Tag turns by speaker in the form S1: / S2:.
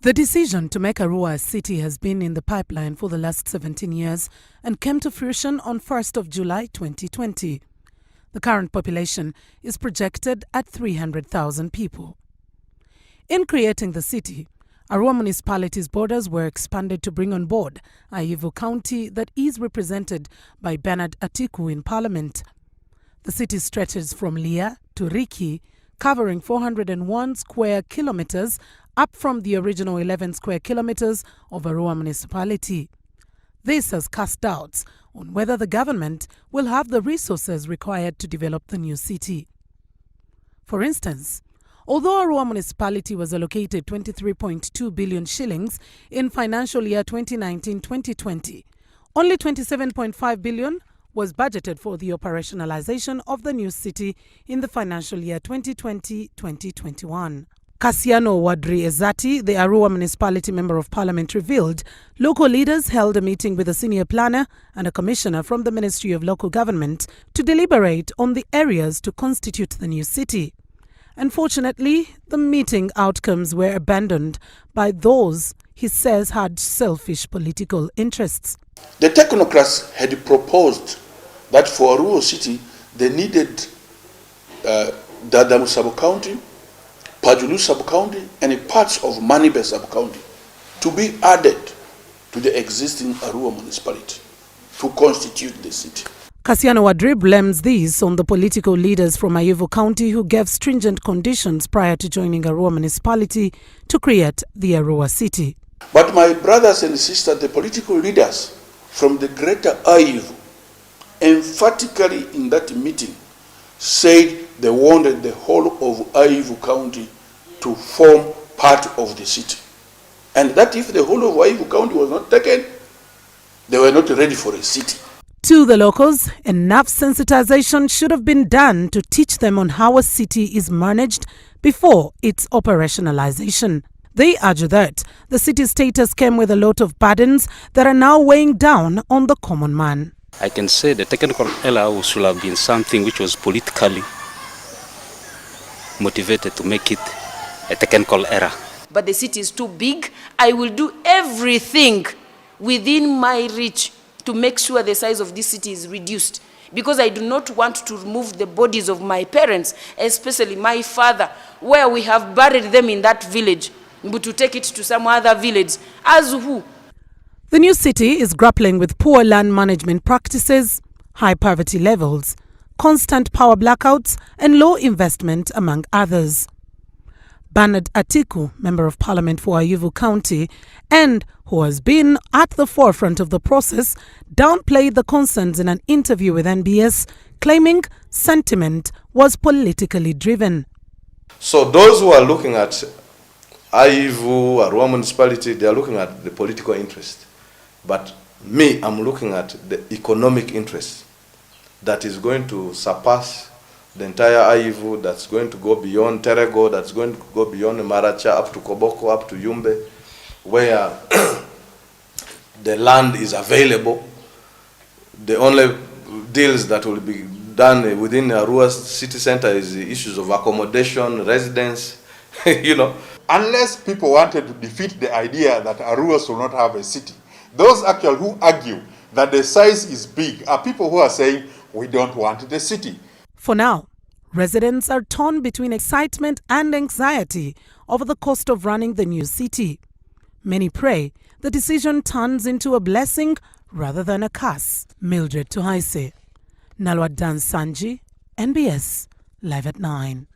S1: The decision to make Arua a city has been in the pipeline for the last 17 years and came to fruition on 1st of July 2020. The current population is projected at 300,000 people. In creating the city, Arua municipality's borders were expanded to bring on board Aivu County that is represented by Bernard Atiku in Parliament. The city stretches from Lia to Riki, covering 401 square kilometers, up from the original 11 square kilometers of Arua municipality. This has cast doubts on whether the government will have the resources required to develop the new city. For instance, although Arua municipality was allocated 23.2 billion shillings in financial year 2019-2020, only 27.5 billion was budgeted for the operationalization of the new city in the financial year 2020-2021. Kassiano Wadri Ezati, the Arua Municipality Member of Parliament, revealed local leaders held a meeting with a senior planner and a commissioner from the Ministry of Local Government to deliberate on the areas to constitute the new city. Unfortunately, the meeting outcomes were abandoned by those he says had selfish political interests.
S2: The technocrats had proposed that for Arua city they needed Dadamu sub-county, Pajulu sub-county and parts of Manibe sub-county to be added to the existing Arua municipality to constitute the city.
S1: Kassiano Wadri blames these on the political leaders from Aivu County who gave stringent conditions prior to joining Arua municipality to create the Arua city.
S2: But my brothers and sisters, the political leaders from the greater Aivu, emphatically in that meeting said they wanted the whole of Aivu County to form part of the city. And that if the whole of Aivu County was not taken, they were not ready for a city.
S1: To the locals, enough sensitization should have been done to teach them on how a city is managed before its operationalization. They argue that the city status came with a lot of burdens that are now weighing down on the common man.
S3: I can say the technical error should have been something which was politically motivated to make it a technical error.
S4: But the city is too big. I will do everything within my reach to make sure the size of this city is reduced, because I do not want to remove the bodies of my parents, especially my father, where we have buried them in that village, but to take it to some other village. As who?
S1: The new city is grappling with poor land management practices, high poverty levels, constant power blackouts and low investment, among others. Bernard Atiku, Member of Parliament for Aivu County, and who has been at the forefront of the process, downplayed the concerns in an interview with NBS, claiming sentiment was politically driven.
S5: So those who are looking at Aivu, Arua municipality, they are looking at the political interest. But me, I'm looking at the economic interest that is going to surpass the entire Aivu, that's going to go beyond Terego, that's going to go beyond Maracha, up to Koboko, up to Yumbe, where the land is available. The only deals that will be done within Arua city center is the issues of accommodation, residence, you know.
S6: Unless people wanted to defeat the idea that Arua should not have a city, those actually who argue that the size is big are people who are saying we don't want the city.
S1: For now, residents are torn between excitement and anxiety over the cost of running the new city. Many pray the decision turns into a blessing rather than a curse. Mildred Tuhaise, Nalwadan Sanji, NBS, Live at 9.